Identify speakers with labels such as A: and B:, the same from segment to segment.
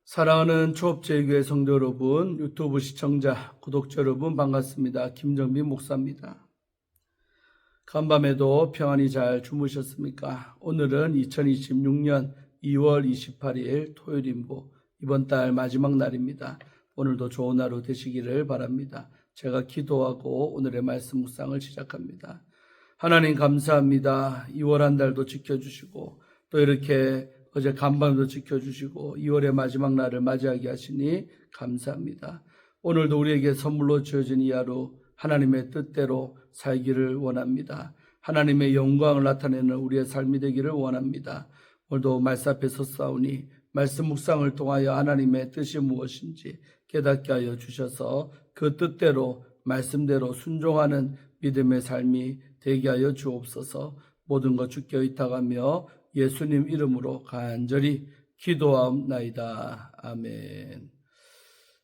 A: 사랑하는 초업제일교회 성도 여러분, 유튜브 시청자, 구독자 여러분 반갑습니다. 김정빈 목사입니다. 간밤에도 평안히 잘 주무셨습니까? 오늘은 2026년 2월 28일 토요일인부 이번 달 마지막 날입니다. 오늘도 좋은 하루 되시기를 바랍니다. 제가 기도하고 오늘의 말씀 묵상을 시작합니다. 하나님 감사합니다. 2월 한 달도 지켜주시고 또 이렇게 어제 간밤도 지켜주시고 2월의 마지막 날을 맞이하게 하시니 감사합니다. 오늘도 우리에게 선물로 주어진 이 하루 하나님의 뜻대로 살기를 원합니다. 하나님의 영광을 나타내는 우리의 삶이 되기를 원합니다. 오늘도 말씀 앞에 섰사오니 말씀 묵상을 통하여 하나님의 뜻이 무엇인지 깨닫게 하여 주셔서 그 뜻대로 말씀대로 순종하는 믿음의 삶이 되게 하여 주옵소서. 모든 것 주께 의탁하며 예수님 이름으로 간절히 기도하옵나이다. 아멘.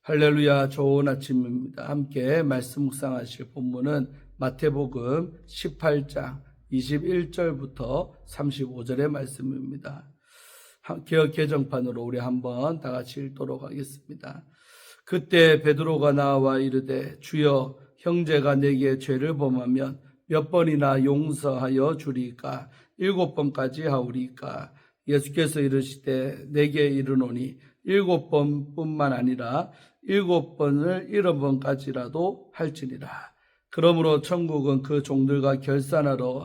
A: 할렐루야. 좋은 아침입니다. 함께 말씀 묵상하실 본문은 마태복음 18장 21절부터 35절의 말씀입니다. 개역 개정판으로 우리 한번 다 같이 읽도록 하겠습니다. 그때 베드로가 나와 이르되 주여 형제가 내게 죄를 범하면 몇 번이나 용서하여 주리까? 7번까지 하오리까? 예수께서 이르시되 내게 이르노니 7번뿐만 아니라 7번을 7번까지라도 할지니라. 그러므로 천국은 그 종들과 결산하려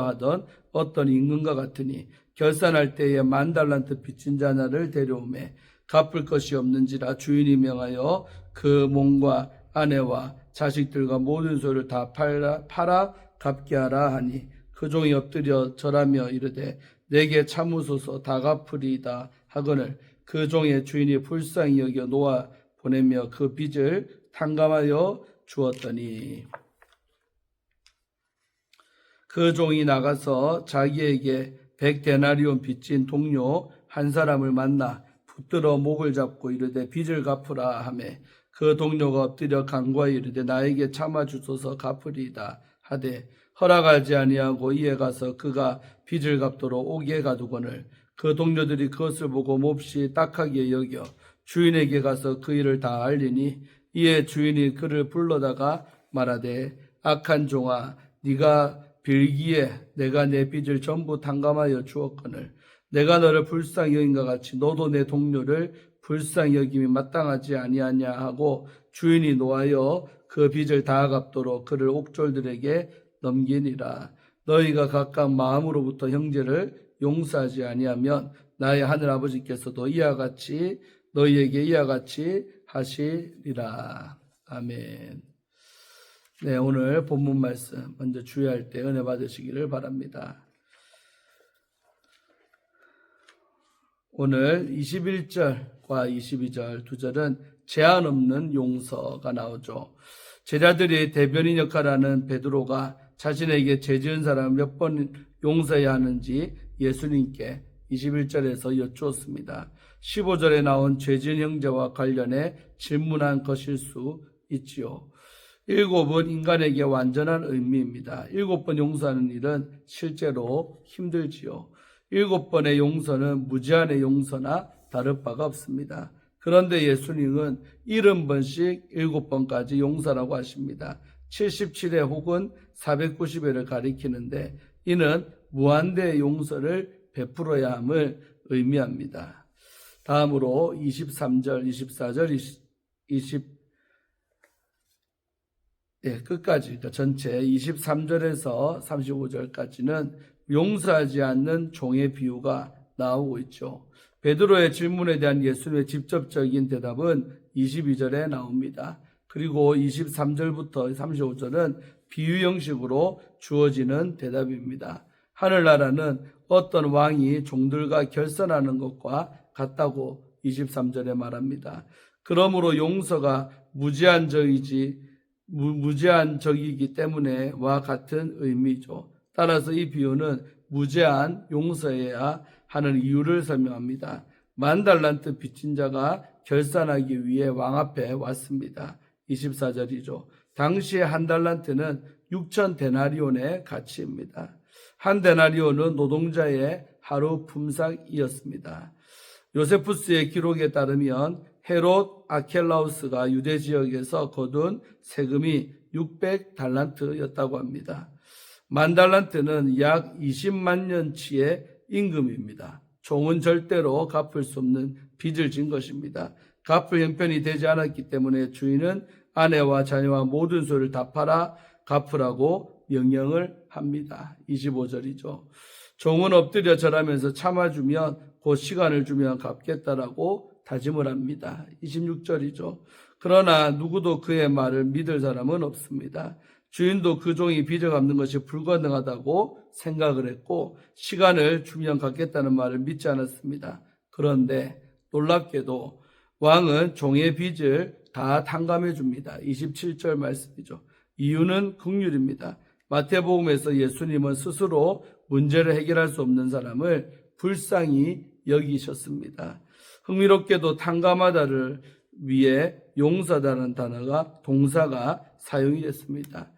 A: 하던 어떤 임금과 같으니 결산할 때에 10,000달란트 빚진 자 하나를 데려오매 갚을 것이 없는지라 주인이 명하여 그 몸과 아내와 자식들과 모든 소유를 다 팔아 갚게 하라 하니 그 종이 엎드려 절하며 이르되 내게 참으소서 다 갚으리이다 하거늘 그 종의 주인이 불쌍히 여겨 놓아 보내며 그 빚을 탕감하여 주었더니 그 종이 나가서 자기에게 100데나리온 빚진 동료 한 사람을 만나 붙들어 목을 잡고 이르되 빚을 갚으라 하매 그 동료가 엎드려 간구하여 이르되 나에게 참아주소서 갚으리이다 하되 허락하지 아니하고 이에 가서 그가 빚을 갚도록 오게 가두거늘 그 동료들이 그것을 보고 몹시 딱하게 여겨 주인에게 가서 그 일을 다 알리니 이에 주인이 그를 불러다가 말하되 악한 종아 네가 빌기에 내가 내 빚을 전부 탕감하여 주었거늘 내가 너를 불쌍히 여긴과 같이 너도 내 동료를 불쌍히 여김이 마땅하지 아니하냐 하고 주인이 노하여 그 빚을 다 갚도록 그를 옥졸들에게 넘기니라. 너희가 각각 마음으로부터 형제를 용서하지 아니하면 나의 하늘 아버지께서도 너희에게 이와 같이 하시리라. 아멘. 네, 오늘 본문 말씀 먼저 주의할 때 은혜 받으시기를 바랍니다. 오늘 21절과 22절 두 절은 제한 없는 용서가 나오죠. 제자들이 대변인 역할을 하는 베드로가 자신에게 죄 지은 사람을 몇 번 용서해야 하는지 예수님께 21절에서 여쭈었습니다. 15절에 나온 죄 지은 형제와 관련해 질문한 것일 수 있지요. 7은 인간에게 완전한 의미입니다. 7번 용서하는 일은 실제로 힘들지요. 7번의 용서는 무제한의 용서나 다를 바가 없습니다. 그런데 예수님은 70번씩 7번까지 용서라고 하십니다. 77회 혹은 490회를 가리키는데 이는 무한대의 용서를 베풀어야 함을 의미합니다. 다음으로 23절, 24절, 끝까지, 그러니까 전체 23절에서 35절까지는 용서하지 않는 종의 비유가 나오고 있죠. 베드로의 질문에 대한 예수님의 직접적인 대답은 22절에 나옵니다. 그리고 23절부터 35절은 비유 형식으로 주어지는 대답입니다. 하늘나라는 어떤 왕이 종들과 결선하는 것과 같다고 23절에 말합니다. 그러므로 용서가 무제한적이기 때문에 와 같은 의미죠. 따라서 이 비유는 무제한 용서해야 하는 이유를 설명합니다. 10,000달란트 빚진 자가 결산하기 위해 왕 앞에 왔습니다. 24절이죠. 당시에 한 달란트는 6,000데나리온의 가치입니다. 한 데나리온은 노동자의 하루 품삯이었습니다. 요세푸스의 기록에 따르면 헤롯 아켈라우스가 유대 지역에서 거둔 세금이 600달란트였다고 합니다. 10,000달란트는 약 20만 년치의 임금입니다. 종은 절대로 갚을 수 없는 빚을 진 것입니다. 갚을 형편이 되지 않았기 때문에 주인은 아내와 자녀와 모든 소유를 다 팔아 갚으라고 명령을 합니다. 25절이죠. 종은 엎드려 절하면서 참아주면 곧 시간을 주면 갚겠다라고 다짐을 합니다. 26절이죠. 그러나 누구도 그의 말을 믿을 사람은 없습니다. 주인도 그 종이 빚을 갚는 것이 불가능하다고 생각을 했고 시간을 주면 갚겠다는 말을 믿지 않았습니다. 그런데 놀랍게도 왕은 종의 빚을 다 탕감해 줍니다. 27절 말씀이죠. 이유는 긍휼입니다. 마태복음에서 예수님은 스스로 문제를 해결할 수 없는 사람을 불쌍히 여기셨습니다. 흥미롭게도 탕감하다를 위해 용서다라는 동사가 사용이 됐습니다.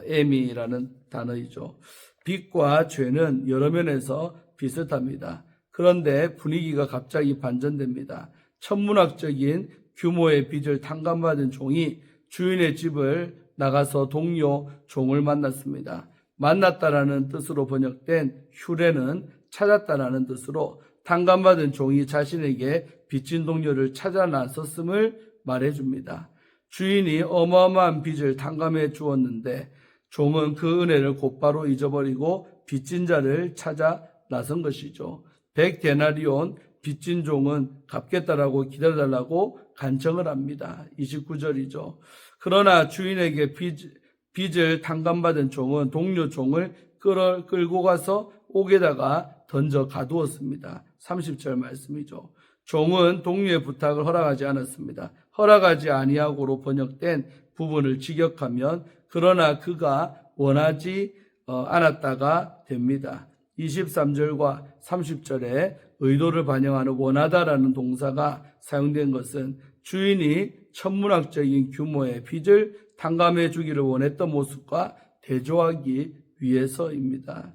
A: 아피엠이라는 단어이죠. 빚과 죄는 여러 면에서 비슷합니다. 그런데 분위기가 갑자기 반전됩니다. 천문학적인 규모의 빚을 탕감받은 종이 주인의 집을 나가서 동료 종을 만났습니다. 만났다라는 뜻으로 번역된 휴레는 찾았다라는 뜻으로 탕감받은 종이 자신에게 빚진 동료를 찾아 나섰음을 말해줍니다. 주인이 어마어마한 빚을 탕감해 주었는데 종은 그 은혜를 곧바로 잊어버리고 빚진 자를 찾아 나선 것이죠. 100데나리온 빚진 종은 갚겠다라고 기다려달라고 간청을 합니다. 29절이죠. 그러나 주인에게 빚을 탕감받은 종은 동료 종을 끌고 가서 옥에다가 던져 가두었습니다. 30절 말씀이죠. 종은 동료의 부탁을 허락하지 않았습니다. 허락하지 아니하고로 번역된 부분을 직역하면 그러나 그가 원하지 않았다가 됩니다. 23절과 30절에 의도를 반영하는 원하다라는 동사가 사용된 것은 주인이 천문학적인 규모의 빚을 탕감해 주기를 원했던 모습과 대조하기 위해서입니다.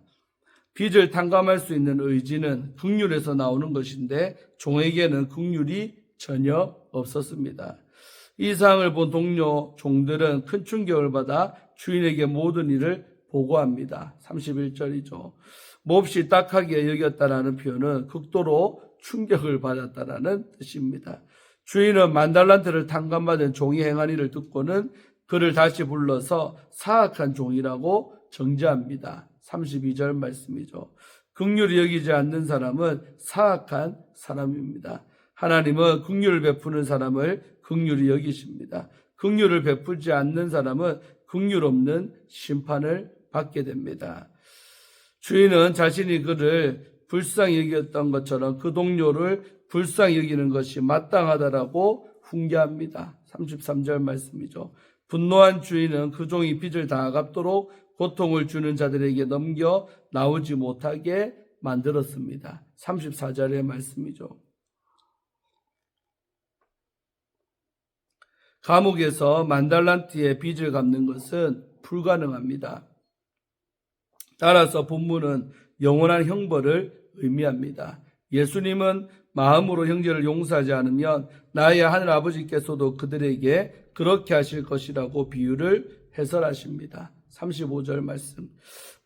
A: 빚을 탕감할 수 있는 의지는 긍휼에서 나오는 것인데 종에게는 긍휼이 전혀 없었습니다. 이 상황을 본 동료 종들은 큰 충격을 받아 주인에게 모든 일을 보고합니다. 31절이죠. 몹시 딱하게 여겼다라는 표현은 극도로 충격을 받았다라는 뜻입니다. 주인은 10,000달란트를 탕감받은 종이 행한 일을 듣고는 그를 다시 불러서 사악한 종이라고 정죄합니다. 32절 말씀이죠. 긍휼히 여기지 않는 사람은 사악한 사람입니다. 하나님은 긍휼을 베푸는 사람을 긍휼히 여기십니다. 긍휼을 베풀지 않는 사람은 긍휼 없는 심판을 받게 됩니다. 주인은 자신이 그를 불쌍히 여겼던 것처럼 그 동료를 불쌍히 여기는 것이 마땅하다라고 훈계합니다. 33절 말씀이죠. 분노한 주인은 그 종이 빚을 다 갚도록 고통을 주는 자들에게 넘겨 나오지 못하게 만들었습니다. 34절의 말씀이죠. 감옥에서 10,000달란트의 빚을 갚는 것은 불가능합니다. 따라서 본문은 영원한 형벌을 의미합니다. 예수님은 마음으로 형제를 용서하지 않으면 나의 하늘 아버지께서도 그들에게 그렇게 하실 것이라고 비유를 해설하십니다. 35절 말씀.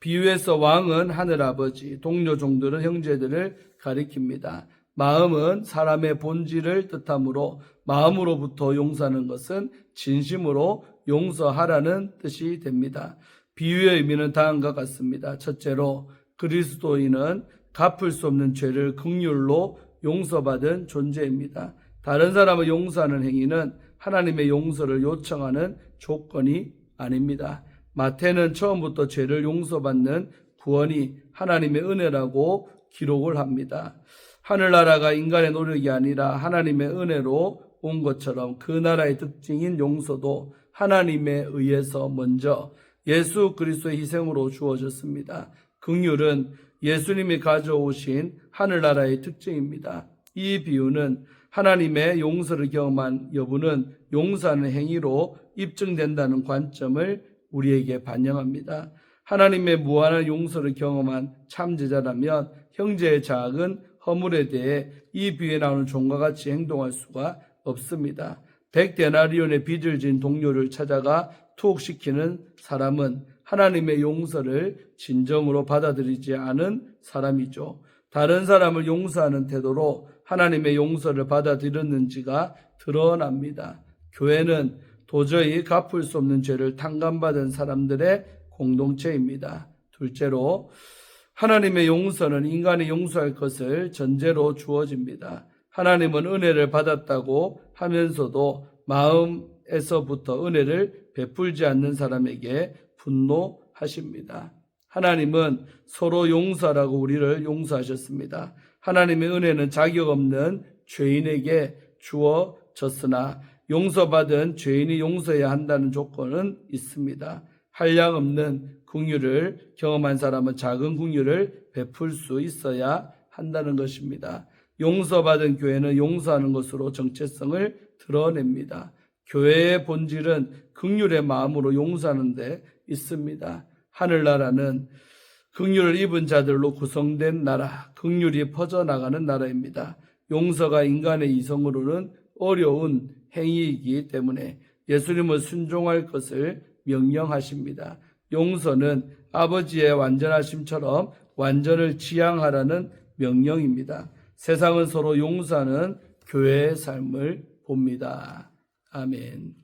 A: 비유에서 왕은 하늘 아버지, 동료 종들은 형제들을 가리킵니다. 마음은 사람의 본질을 뜻하므로 마음으로부터 용서하는 것은 진심으로 용서하라는 뜻이 됩니다. 비유의 의미는 다음과 같습니다. 첫째로 그리스도인은 갚을 수 없는 죄를 긍휼로 용서받은 존재입니다. 다른 사람을 용서하는 행위는 하나님의 용서를 요청하는 조건이 아닙니다. 마태는 처음부터 죄를 용서받는 구원이 하나님의 은혜라고 기록을 합니다. 하늘나라가 인간의 노력이 아니라 하나님의 은혜로 온 것처럼 그 나라의 특징인 용서도 하나님에 의해서 먼저 예수 그리스도의 희생으로 주어졌습니다. 긍휼은 예수님이 가져오신 하늘나라의 특징입니다. 이 비유는 하나님의 용서를 경험한 여부는 용서하는 행위로 입증된다는 관점을 우리에게 반영합니다. 하나님의 무한한 용서를 경험한 참제자라면 형제의 자학은 허물에 대해 이 비유에 나오는 종과 같이 행동할 수가 없습니다. 100데나리온의 빚을 진 동료를 찾아가 투옥시키는 사람은 하나님의 용서를 진정으로 받아들이지 않은 사람이죠. 다른 사람을 용서하는 태도로 하나님의 용서를 받아들였는지가 드러납니다. 교회는 도저히 갚을 수 없는 죄를 탕감받은 사람들의 공동체입니다. 둘째로, 하나님의 용서는 인간이 용서할 것을 전제로 주어집니다. 하나님은 은혜를 받았다고 하면서도 마음에서부터 은혜를 베풀지 않는 사람에게 분노하십니다. 하나님은 서로 용서라고 우리를 용서하셨습니다. 하나님의 은혜는 자격 없는 죄인에게 주어졌으나 용서받은 죄인이 용서해야 한다는 조건은 있습니다. 한량없는 긍휼을 경험한 사람은 작은 긍휼을 베풀 수 있어야 한다는 것입니다. 용서받은 교회는 용서하는 것으로 정체성을 드러냅니다. 교회의 본질은 긍휼의 마음으로 용서하는 데 있습니다. 하늘나라는 긍휼을 입은 자들로 구성된 나라, 긍휼이 퍼져나가는 나라입니다. 용서가 인간의 이성으로는 어려운 행위이기 때문에 예수님은 순종할 것을 명령하십니다. 용서는 아버지의 완전하심처럼 완전을 지향하라는 명령입니다. 세상은 서로 용서하는 교회의 삶을 봅니다. 아멘.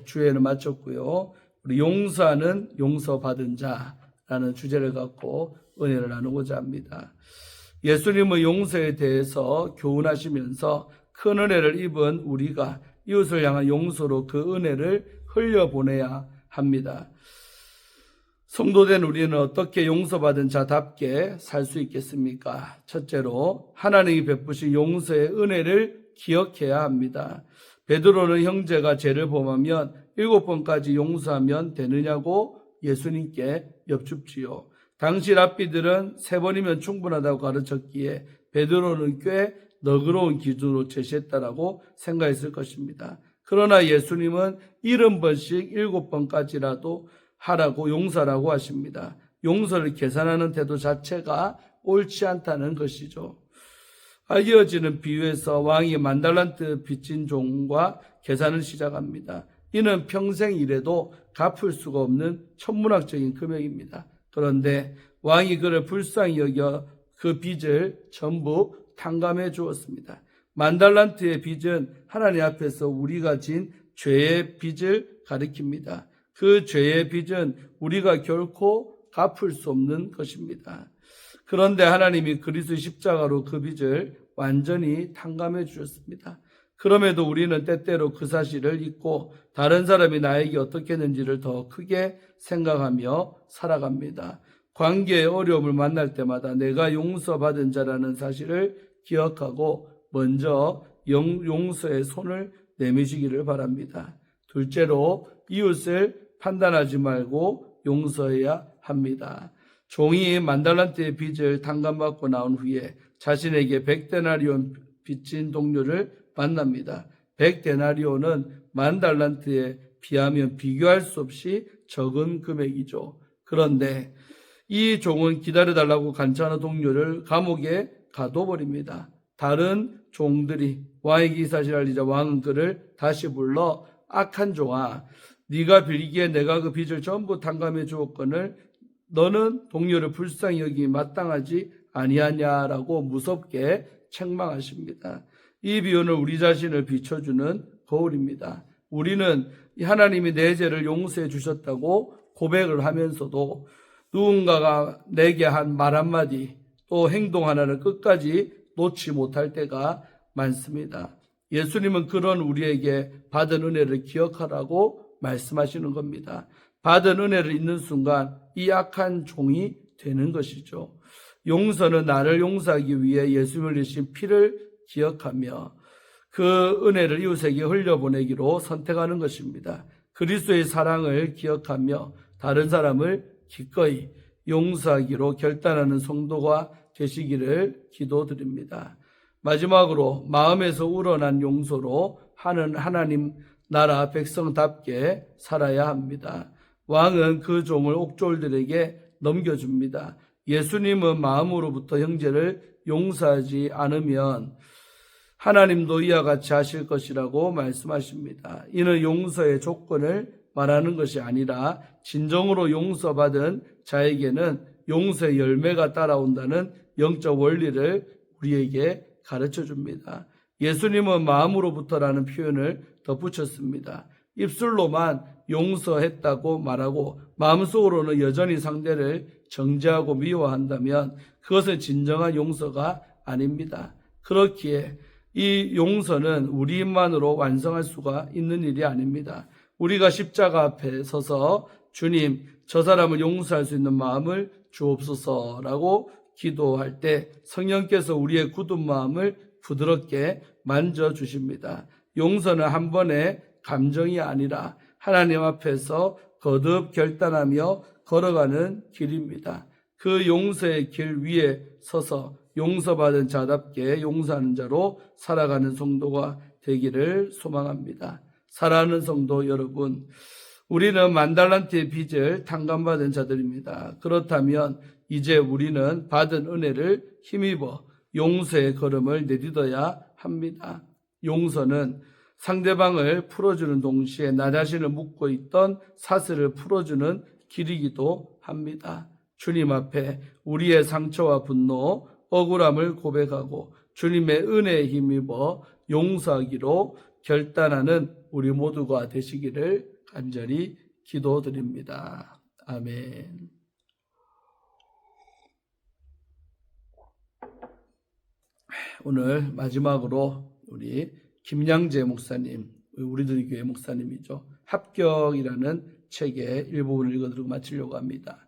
A: 주예는 마쳤고요. 우리 용서하는 용서받은 자라는 주제를 갖고 은혜를 나누고자 합니다. 예수님은 용서에 대해서 교훈하시면서 큰 은혜를 입은 우리가 이웃을 향한 용서로 그 은혜를 흘려보내야 합니다. 성도된 우리는 어떻게 용서받은 자답게 살 수 있겠습니까? 첫째로, 하나님이 베푸신 용서의 은혜를 기억해야 합니다. 베드로는 형제가 죄를 범하면 7번까지 용서하면 되느냐고 예수님께 여쭙지요. 당시 랍비들은 3번이면 충분하다고 가르쳤기에 베드로는 꽤 너그러운 기준으로 제시했다라고 생각했을 것입니다. 그러나 예수님은 70번씩 7번까지라도 하라고 용서라고 하십니다. 용서를 계산하는 태도 자체가 옳지 않다는 것이죠. 이어지는 비유에서 왕이 10,000달란트 빚진 종과 계산을 시작합니다. 이는 평생 일해도 갚을 수가 없는 천문학적인 금액입니다. 그런데 왕이 그를 불쌍히 여겨 그 빚을 전부 탕감해 주었습니다. 10,000달란트의 빚은 하나님 앞에서 우리가 진 죄의 빚을 가리킵니다. 그 죄의 빚은 우리가 결코 갚을 수 없는 것입니다. 그런데 하나님이 그리스도의 십자가로 그 빚을 완전히 탕감해 주셨습니다. 그럼에도 우리는 때때로 그 사실을 잊고 다른 사람이 나에게 어떻게 했는지를 더 크게 생각하며 살아갑니다. 관계의 어려움을 만날 때마다 내가 용서받은 자라는 사실을 기억하고 먼저 용서의 손을 내미시기를 바랍니다. 둘째로, 이웃을 판단하지 말고 용서해야 합니다. 종이 10,000달란트의 빚을 탕감받고 나온 후에 자신에게 100데나리온 빚진 동료를 만납니다. 100데나리온은 10,000달란트에 비하면 비교할 수 없이 적은 금액이죠. 그런데 이 종은 기다려달라고 간청하는 동료를 감옥에 가둬버립니다. 다른 종들이 왕에게 이 사실을 알리자 왕은 그를 다시 불러 악한 종아, 네가 빌기에 내가 그 빚을 전부 탕감해 주었거늘 너는 동료를 불쌍히 여기기 마땅하지 아니하냐라고 무섭게 책망하십니다. 이 비유는 우리 자신을 비춰주는 거울입니다. 우리는 하나님이 내 죄를 용서해 주셨다고 고백을 하면서도 누군가가 내게 한 말 한마디 또 행동 하나를 끝까지 놓지 못할 때가 많습니다. 예수님은 그런 우리에게 받은 은혜를 기억하라고 말씀하시는 겁니다. 받은 은혜를 잊는 순간 이 악한 종이 되는 것이죠. 용서는 나를 용서하기 위해 예수님을 흘리신 피를 기억하며 그 은혜를 이웃에게 흘려보내기로 선택하는 것입니다. 그리스도의 사랑을 기억하며 다른 사람을 기꺼이 용서하기로 결단하는 성도가 되시기를 기도드립니다. 마지막으로 마음에서 우러난 용서로 하는 하나님 나라 백성답게 살아야 합니다. 왕은 그 종을 옥졸들에게 넘겨줍니다. 예수님은 마음으로부터 형제를 용서하지 않으면 하나님도 이와 같이 하실 것이라고 말씀하십니다. 이는 용서의 조건을 말하는 것이 아니라 진정으로 용서받은 자에게는 용서의 열매가 따라온다는 영적 원리를 우리에게 가르쳐 줍니다. 예수님은 마음으로부터라는 표현을 덧붙였습니다. 입술로만 용서했다고 말하고 마음속으로는 여전히 상대를 정죄하고 미워한다면 그것은 진정한 용서가 아닙니다. 그렇기에 이 용서는 우리만으로 완성할 수가 있는 일이 아닙니다. 우리가 십자가 앞에 서서 주님, 저 사람을 용서할 수 있는 마음을 주옵소서라고 기도할 때 성령께서 우리의 굳은 마음을 부드럽게 만져주십니다. 용서는 한 번의 감정이 아니라 하나님 앞에서 거듭 결단하며 걸어가는 길입니다. 그 용서의 길 위에 서서 용서받은 자답게 용서하는 자로 살아가는 성도가 되기를 소망합니다. 사랑하는 성도 여러분, 우리는 만달란트의 빚을 탕감받은 자들입니다. 그렇다면 이제 우리는 받은 은혜를 힘입어 용서의 걸음을 내딛어야 합니다. 용서는 상대방을 풀어주는 동시에 나 자신을 묶고 있던 사슬을 풀어주는 길이기도 합니다. 주님 앞에 우리의 상처와 분노, 억울함을 고백하고 주님의 은혜에 힘입어 용서하기로 결단하는 우리 모두가 되시기를 간절히 기도드립니다. 아멘. 오늘 마지막으로 우리 김양재 목사님, 우리들 교회 목사님이죠. 합격이라는 책의 일부분을 읽어드리고 마치려고 합니다.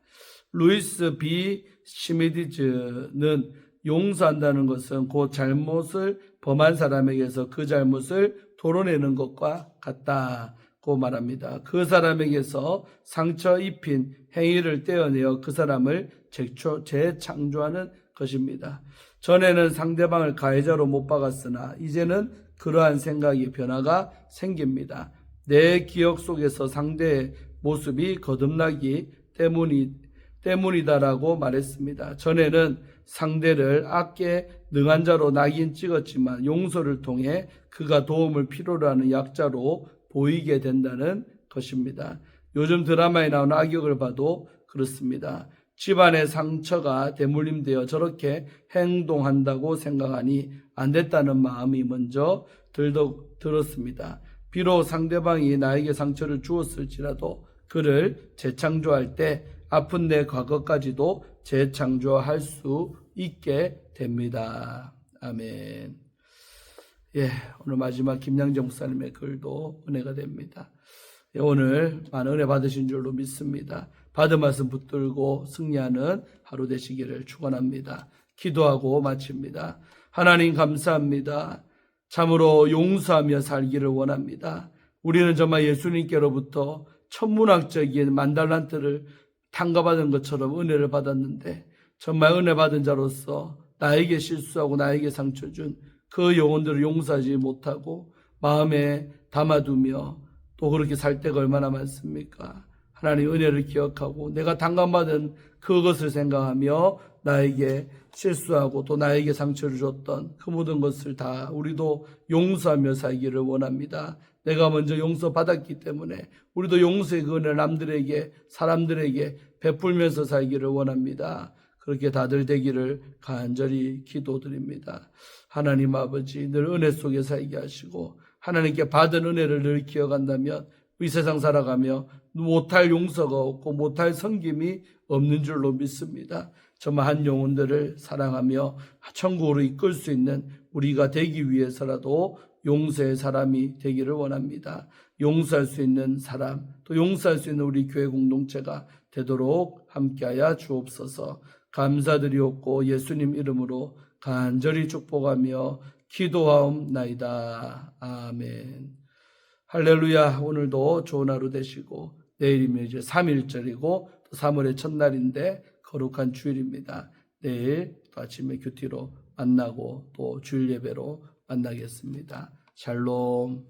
A: 루이스 B. 시미디즈는 용서한다는 것은 곧 잘못을 범한 사람에게서 그 잘못을 도려내는 것과 같다고 말합니다. 그 사람에게서 상처 입힌 행위를 떼어내어 그 사람을 재창조하는 것입니다. 전에는 상대방을 가해자로 못 박았으나 이제는 그러한 생각의 변화가 생깁니다. 내 기억 속에서 상대의 모습이 거듭나기 때문이다라고 말했습니다. 전에는 상대를 악에 능한 자로 낙인 찍었지만 용서를 통해 그가 도움을 필요로 하는 약자로 보이게 된다는 것입니다. 요즘 드라마에 나오는 악역을 봐도 그렇습니다. 집안의 상처가 대물림되어 저렇게 행동한다고 생각하니 안 됐다는 마음이 먼저 들었습니다. 비록 상대방이 나에게 상처를 주었을지라도 그를 재창조할 때 아픈 내 과거까지도 재창조할 수 있게 됩니다. 아멘. 오늘 마지막 김양정 목사님의 글도 은혜가 됩니다. 오늘 많은 은혜 받으신 줄로 믿습니다. 받은 말씀 붙들고 승리하는 하루 되시기를 축원합니다. 기도하고 마칩니다. 하나님 감사합니다. 참으로 용서하며 살기를 원합니다. 우리는 정말 예수님께로부터 천문학적인 만달란트를 탕감받은 것처럼 은혜를 받았는데 정말 은혜 받은 자로서 나에게 실수하고 나에게 상처 준 그 영혼들을 용서하지 못하고 마음에 담아두며 또 그렇게 살 때가 얼마나 많습니까? 하나님 은혜를 기억하고 내가 탕감받은 그것을 생각하며 나에게 실수하고 또 나에게 상처를 줬던 그 모든 것을 다 우리도 용서하며 살기를 원합니다. 내가 먼저 용서받았기 때문에 우리도 용서의 그 은혜를 남들에게 사람들에게 베풀면서 살기를 원합니다. 그렇게 다들 되기를 간절히 기도드립니다. 하나님 아버지 늘 은혜 속에 살게 하시고 하나님께 받은 은혜를 늘 기억한다면 이 세상 살아가며 못할 용서가 없고 못할 섬김이 없는 줄로 믿습니다. 정말 한 영혼들을 사랑하며 천국으로 이끌 수 있는 우리가 되기 위해서라도 용서의 사람이 되기를 원합니다. 용서할 수 있는 사람, 또 용서할 수 있는 우리 교회 공동체가 되도록 함께하여 주옵소서. 감사드리옵고 예수님 이름으로 간절히 축복하며 기도하옵나이다. 아멘. 할렐루야. 오늘도 좋은 하루 되시고 내일이면 이제 3일절이고 또 3월의 첫날인데 거룩한 주일입니다. 내일 또 아침에 큐티로 만나고 또 주일 예배로 만나겠습니다. 샬롬.